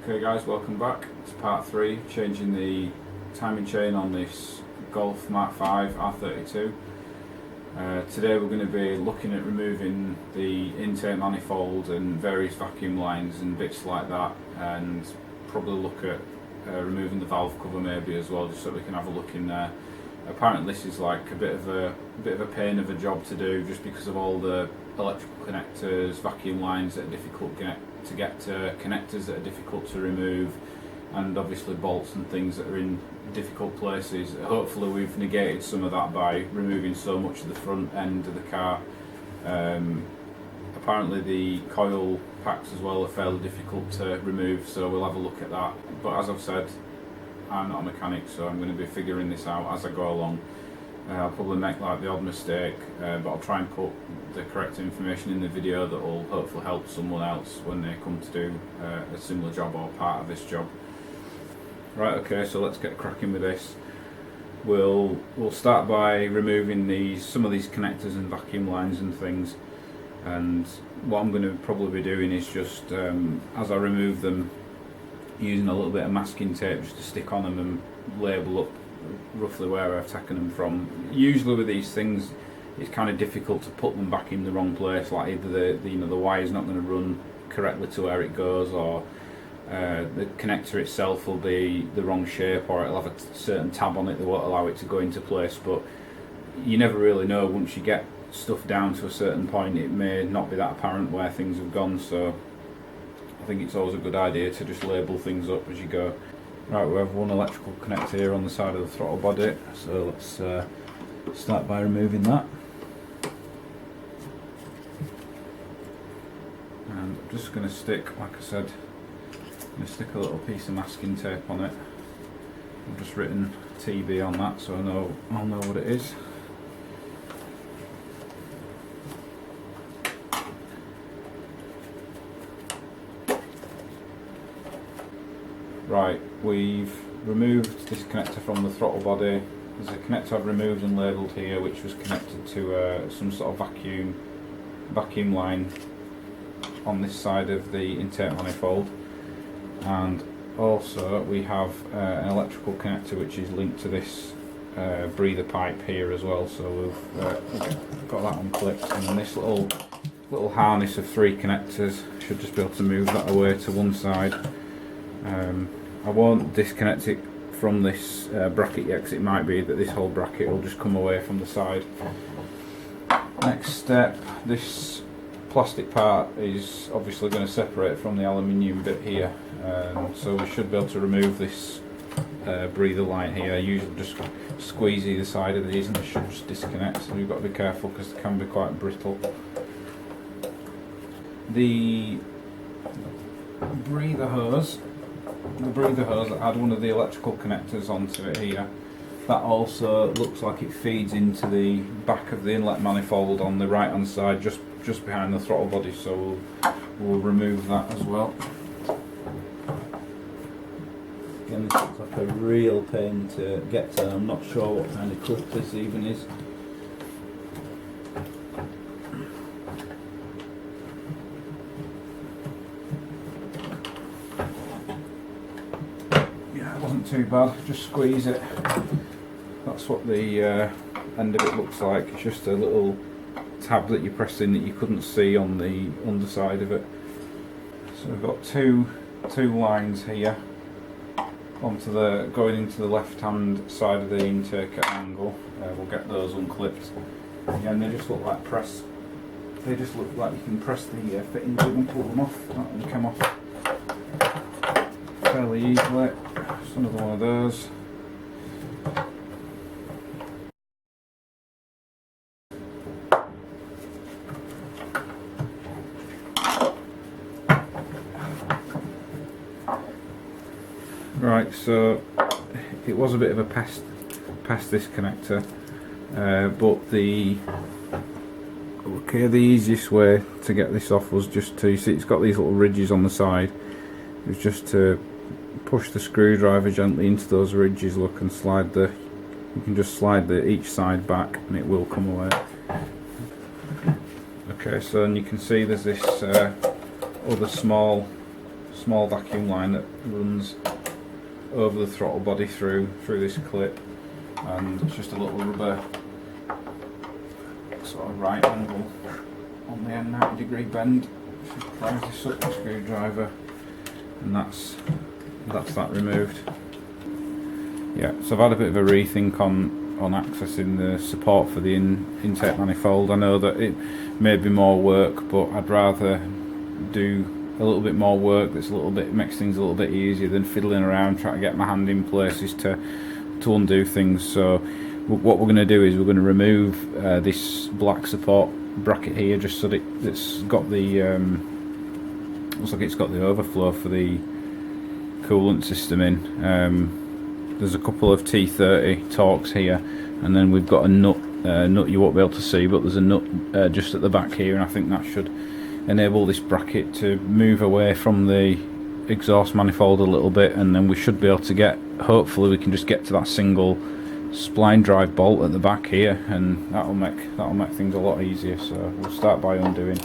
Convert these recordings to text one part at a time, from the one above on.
Okay guys, welcome back. It's part 3, changing the timing chain on this Golf Mk5 R32. Today we're going to be looking at removing the intake manifold and various vacuum lines and bits like that, and probably look at removing the valve cover maybe as well, just so we can have a look in there. Apparently this is like a bit of a pain of a job to do, just because of all the electrical connectors, vacuum lines that are difficult to get to, connectors that are difficult to remove, and obviously bolts and things that are in difficult places. Hopefully we've negated some of that by removing so much of the front end of the car. Apparently the coil packs as well are fairly difficult to remove, so we'll have a look at that. But as I've said, I'm not a mechanic, so I'm going to be figuring this out as I go along. I'll probably make like the odd mistake, but I'll try and put the correct information in the video that will hopefully help someone else when they come to do a similar job or part of this job. Right, okay, so let's get cracking with this. We'll start by removing some of these connectors and vacuum lines and things, and what I'm going to probably be doing is just as I remove them, using a little bit of masking tape just to stick on them and label up roughly where I've taken them from. Usually with these things it's kind of difficult to put them back in the wrong place, like either the wire's not going to run correctly to where it goes, or the connector itself will be the wrong shape, or it'll have a certain tab on it that won't allow it to go into place. But you never really know. Once you get stuff down to a certain point, it may not be that apparent where things have gone, so I think it's always a good idea to just label things up as you go. Right, we have one electrical connector here on the side of the throttle body, so let's start by removing that. And I'm just going to stick, like I said, I'm going to stick a little piece of masking tape on it. I've just written TB on that, so I'll know what it is. Right, we've removed this connector from the throttle body. There's a connector I've removed and labelled here, which was connected to some sort of vacuum line on this side of the intake manifold. And also we have an electrical connector which is linked to this breather pipe here as well. So we've got that unclipped, and then this little harness of 3 connectors should just be able to move that away to one side. I won't disconnect it from this bracket yet, because it might be that this whole bracket will just come away from the side. Next step, this plastic part is obviously going to separate from the aluminium bit here, so we should be able to remove this breather line here. Usually just squeeze either side of these and they should just disconnect, so we've got to be careful because they can be quite brittle. The breather hose that had one of the electrical connectors onto it here, that also looks like it feeds into the back of the inlet manifold on the right hand side, just behind the throttle body, so we'll remove that as well. Again, this looks like a real pain to get to. I'm not sure what kind of clip this even is. Too bad, just squeeze it. That's what the end of it looks like. It's just a little tab that you press in that you couldn't see on the underside of it. So we've got two lines here going into the left hand side of the intake at an angle. We'll get those unclipped. Again, they just look like they just look like you can press the fittings and pull them off. That one came off fairly easily. Just another one of those. Right, so it was a bit of a pest this connector, but the easiest way to get this off was just to, you see it's got these little ridges on the side, it was just to push the screwdriver gently into those ridges, look, and you can just slide each side back and it will come away. Okay, so and you can see there's this other small small vacuum line that runs over the throttle body through this clip, and it's just a little rubber sort of right angle on the end 90-degree bend. If you prise this up with a screwdriver, and that's that removed. Yeah, so I've had a bit of a rethink on accessing the support for the intake manifold. I know that it may be more work, but I'd rather do a little bit more work makes things a little bit easier than fiddling around trying to get my hand in places to undo things. So what we're going to do is we're going to remove this black support bracket here, just so that it's got the looks like it's got the overflow for the coolant system in. There's a couple of T30 Torx here, and then we've got a nut you won't be able to see, but there's a nut just at the back here, and I think that should enable this bracket to move away from the exhaust manifold a little bit, and then we should be able to get, hopefully we can just get to that single spline drive bolt at the back here, and that'll make things a lot easier. So we'll start by undoing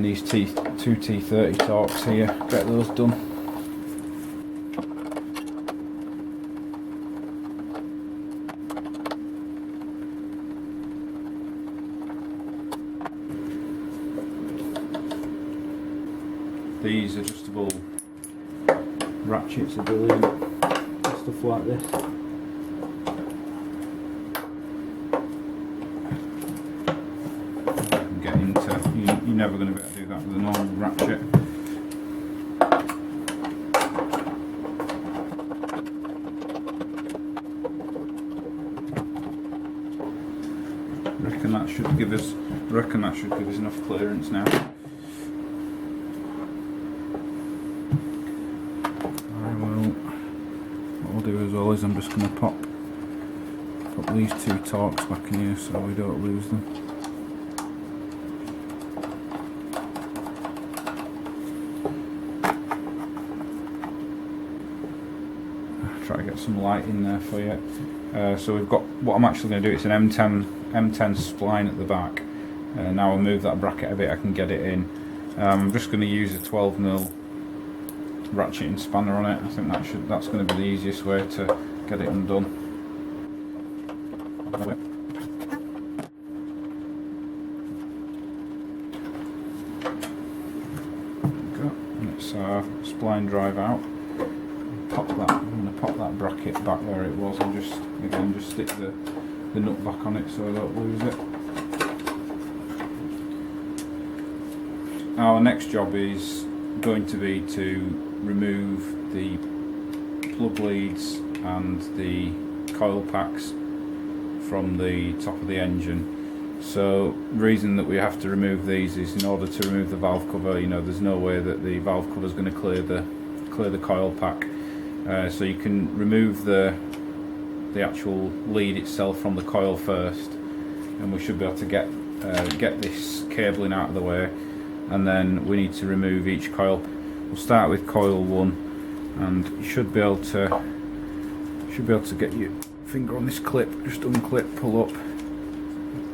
these two T30 Torx here, get those done. These adjustable ratchets are brilliant, stuff like this. Get into, you're never going to be able to do that with a normal ratchet. I reckon that should give us enough clearance now. What I'll do as well is I'm just going to pop these two Torx back in here so we don't lose them. Try to get some light in there for you. So we've got, what I'm actually going to do, it's an M10 spline at the back. Now I'll move that bracket a bit, I can get it in. I'm just going to use a 12mm ratcheting spanner on it. I think that's going to be the easiest way to get it undone. Let's spline drive out. I'm going to pop that bracket back where it was, and just stick the nut back on it so I don't lose it. Our next job is going to be to remove the plug leads and the coil packs from the top of the engine. So the reason that we have to remove these is in order to remove the valve cover. You know, there's no way that the valve cover is going to clear the coil pack. So you can remove the actual lead itself from the coil first, and we should be able to get this cabling out of the way, and then we need to remove each coil. We'll start with coil 1, and you should be able to get your finger on this clip, just unclip, pull up,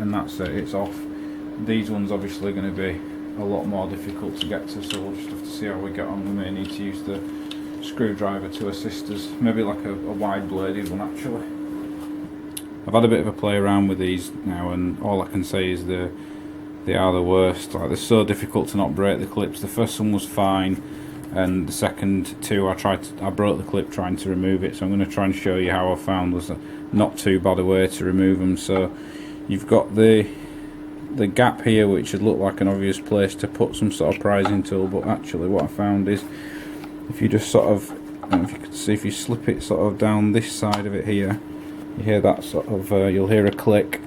and that's it, it's off. These ones obviously are going to be a lot more difficult to get to, so we'll just have to see how we get on. We may need to use the screwdriver to assist us, maybe like a wide bladed one actually. I've had a bit of a play around with these now, and all I can say is they are the worst. Like, they're so difficult to not break the clips. The first one was fine, and the second two I broke the clip trying to remove it, so I'm going to try and show you how I found was not too bad a way to remove them. So you've got the gap here, which would look like an obvious place to put some sort of prizing tool, but actually what I found is if you just sort of, I don't know if you can see, if you slip it sort of down this side of it here, you hear that sort of, you'll hear a click,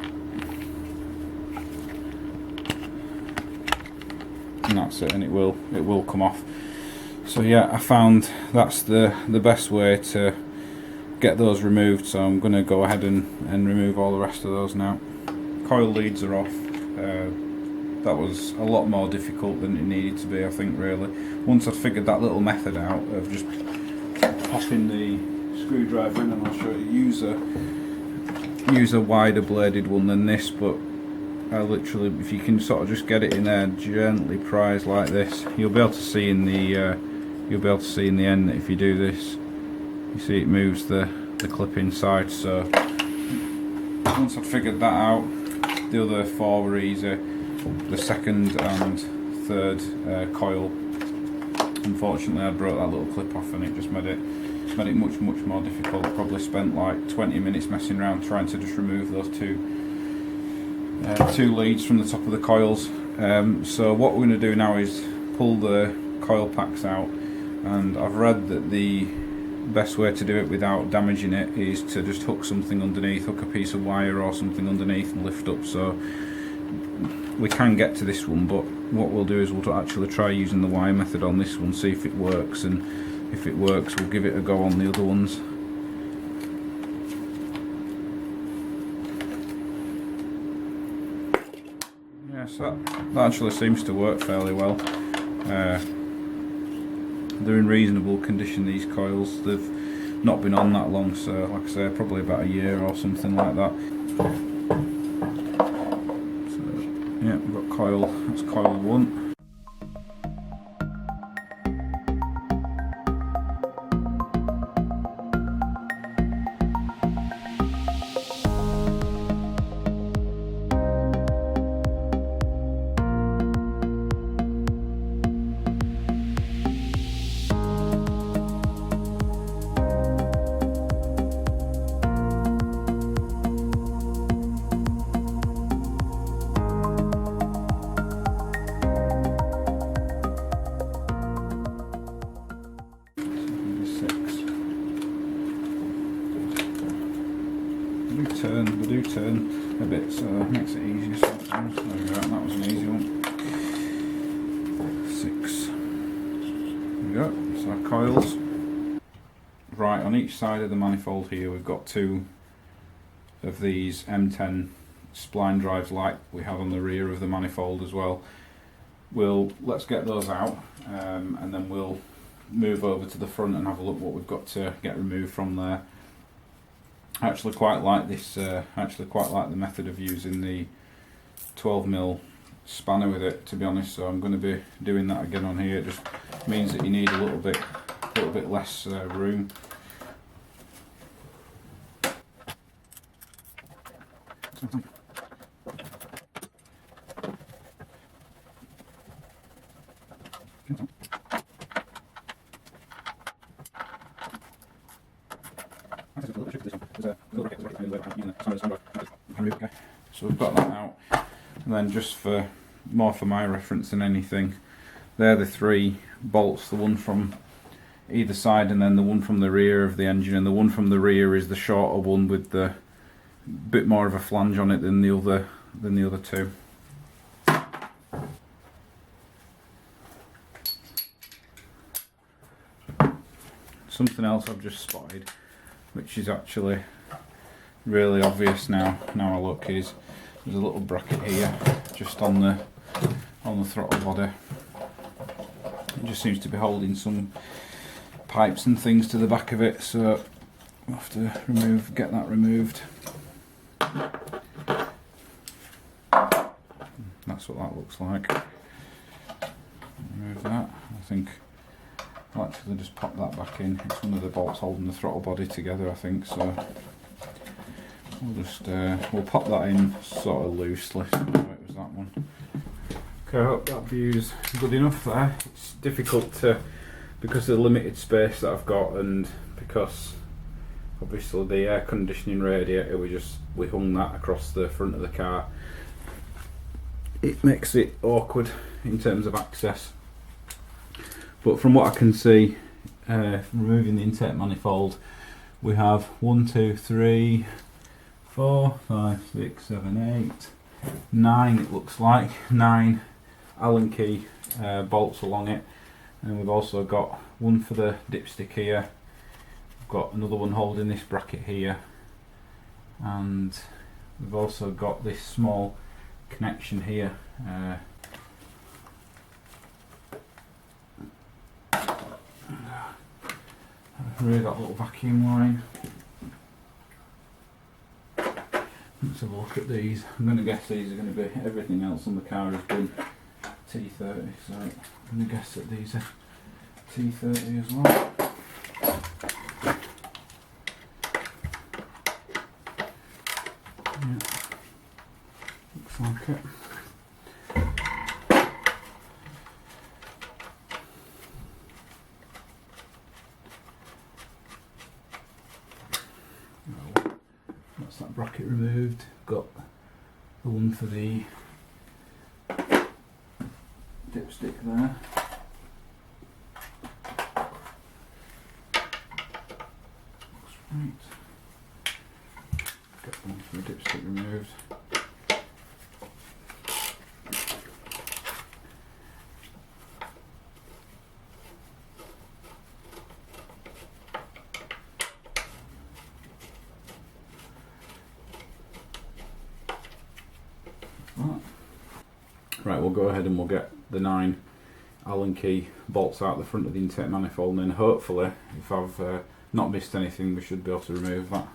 and that's it, and it will come off. So yeah, I found that's the best way to get those removed, so I'm going to go ahead and remove all the rest of those now. Coil leads are off. That was a lot more difficult than it needed to be, I think, really. Once I'd figured that little method out of just popping the screwdriver in, and I'll show you, use a wider bladed one than this, but literally, if you can sort of just get it in there, gently prise like this, you'll be able to see in the end that if you do this, you see it moves the clip inside. So once I'd figured that out, the other 4 were easy. The second and third coil, unfortunately I broke that little clip off, and it just made it much more difficult. Probably spent like 20 minutes messing around trying to just remove those two leads from the top of the coils. So what we're going to do now is pull the coil packs out, and I've read that the best way to do it without damaging it is to just hook something underneath, hook a piece of wire or something underneath and lift up. So we can get to this one, but what we'll do is we'll actually try using the wire method on this one, see if it works, and if it works we'll give it a go on the other ones. Yes, that actually seems to work fairly well. They're in reasonable condition, these coils. They've not been on that long, so like I say, probably about a year or something like that. So yeah, we've got coil, that's coil 1. They do turn a bit, so it makes it easier sometimes. There we go, that was an easy one. 6. There we go, so our coils. Right, on each side of the manifold here we've got 2 of these M10 spline drives like we have on the rear of the manifold as well. Let's get those out, and then we'll move over to the front and have a look what we've got to get removed from there. I actually quite like this. Actually quite like the method of using the 12mm spanner with it, to be honest. So I'm going to be doing that again on here. It just means that you need a little bit less room. So we've got that out, and then just for my reference than anything, they're the 3 bolts, the one from either side and then the one from the rear of the engine, and the one from the rear is the shorter one with the bit more of a flange on it than the other 2. Something else I've just spotted, which is actually really obvious now I look, is there's a little bracket here just on the throttle body. It just seems to be holding some pipes and things to the back of it, so we'll have to get that removed. That's what that looks like. Remove that. I think I'll actually just pop that back in. It's one of the bolts holding the throttle body together, I think, so we'll pop that in sort of loosely. Oh, it was that one. Okay, I hope that view's good enough there. It's difficult to, because of the limited space that I've got, and because obviously the air conditioning radiator, we hung that across the front of the car. It makes it awkward in terms of access. But from what I can see, removing the intake manifold, we have 1, 2, 3, 4, 5, 6, 7, 8, 9, it looks like, 9 Allen key bolts along it, and we've also got one for the dipstick here, we've got another one holding this bracket here, and we've also got this small connection here. Really got a little vacuum line. Let's have a look at these. I'm going to guess these are going to be, everything else on the car has been T30, so I'm going to guess that these are T30 as well. Yeah, looks like it. That's that bracket removed. Got the one for the dipstick there. Looks right. Got one for the dipstick removed. Right, we'll go ahead and we'll get the 9 Allen key bolts out the front of the intake manifold, and then hopefully, if I've not missed anything, we should be able to remove that.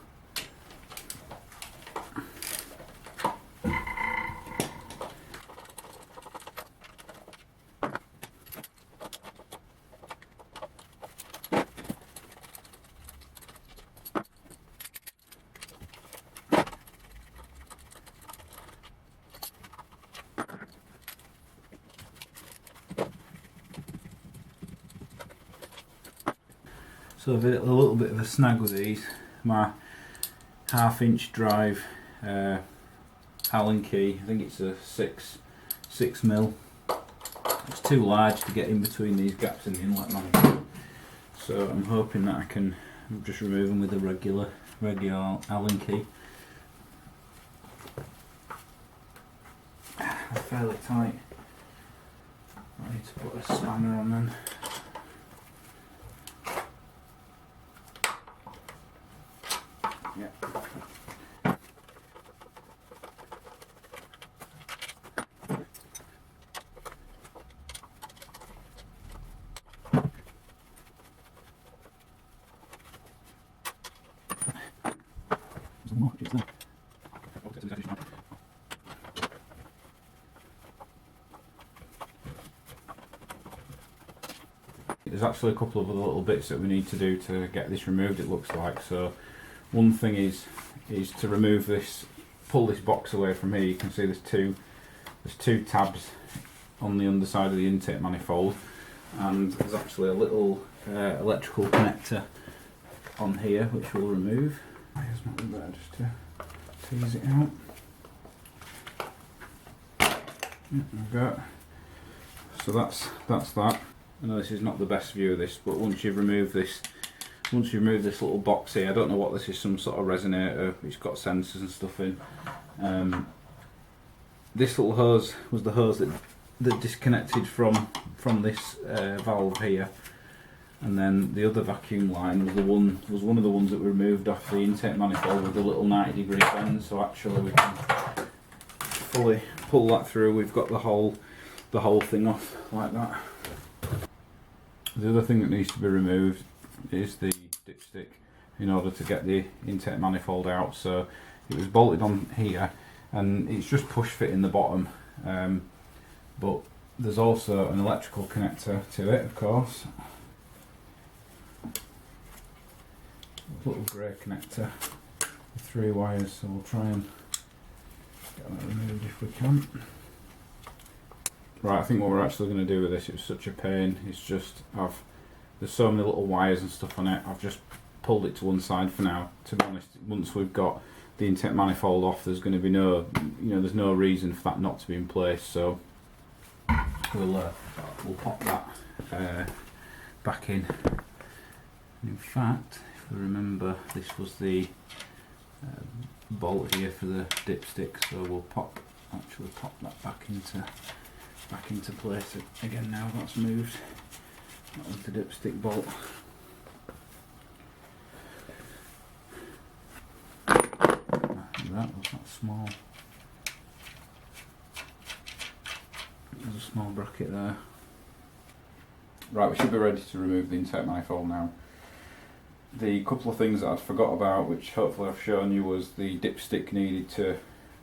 So I've had a little bit of a snag with these. My 1/2 drive Allen key, I think it's a 6mm. It's too large to get in between these gaps in the inlet manifold. So I'm hoping that I can just remove them with a regular Allen key. They're fairly tight. I need to put a spanner on them. Yeah. There's actually a couple of other little bits that we need to do to get this removed, it looks like. So one thing is to remove this, pull this box away from here. You can see there's two tabs on the underside of the intake manifold, and there's actually a little electrical connector on here which we'll remove. Here's not better just to tease it out. There we go. So that's that. I know this is not the best view of this, but once you've removed this little box here, I don't know what this is, some sort of resonator, it's got sensors and stuff in. This little hose was the hose that disconnected from this valve here, and then the other vacuum line was one of the ones that we removed off the intake manifold with the little 90-degree bend. So actually we can fully pull that through. We've got the whole thing off like that. The other thing that needs to be removed is the dipstick in order to get the intake manifold out. So it was bolted on here and it's just push fit in the bottom, but there's also an electrical connector to it, of course, a little grey connector with 3 wires, so we'll try and get that removed if we can. Right, I think what we're actually going to do with this, it was such a pain, it's just there's so many little wires and stuff on it, I've just pulled it to one side for now. To be honest, once we've got the intake manifold off, there's going to be there's no reason for that not to be in place, so we'll pop that back in. In fact, if we remember, this was the bolt here for the dipstick, so we'll actually pop that back into place again now that's moved. That was the dipstick bolt. That was not small. There's a small bracket there. Right, we should be ready to remove the intake manifold now. The couple of things that I forgot about, which hopefully I've shown you, was the dipstick needed to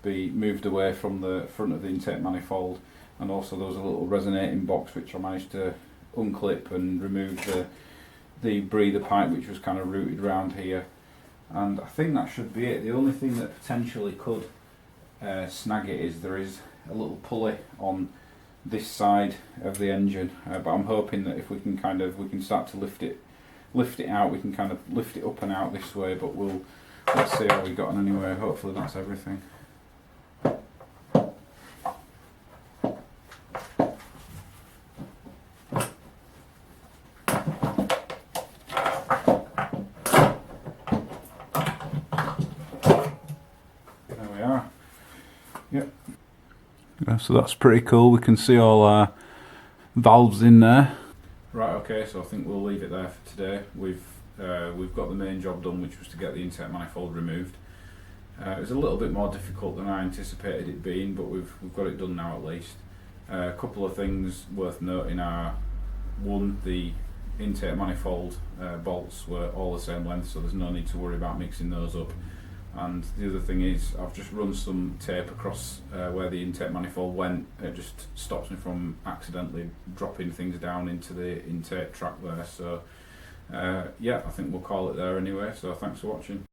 be moved away from the front of the intake manifold, and also there was a little resonating box which I managed to unclip and remove the breather pipe which was kind of routed around here, and I think that should be it. The only thing that potentially could snag it is there is a little pulley on this side of the engine, but I'm hoping that if we can start to lift it out, we can kind of lift it up and out this way, but let's see how we got on anyway. Hopefully that's everything. There we are. Yep. Yeah, so that's pretty cool. We can see all our valves in there. Right, okay, so I think we'll leave it there for today. We've got the main job done, which was to get the intake manifold removed. It was a little bit more difficult than I anticipated it being, but we've got it done now at least. A couple of things worth noting are, one, the intake manifold bolts were all the same length, so there's no need to worry about mixing those up. And the other thing is, I've just run some tape across where the intake manifold went. It just stops me from accidentally dropping things down into the intake track there. So yeah, I think we'll call it there anyway, so thanks for watching.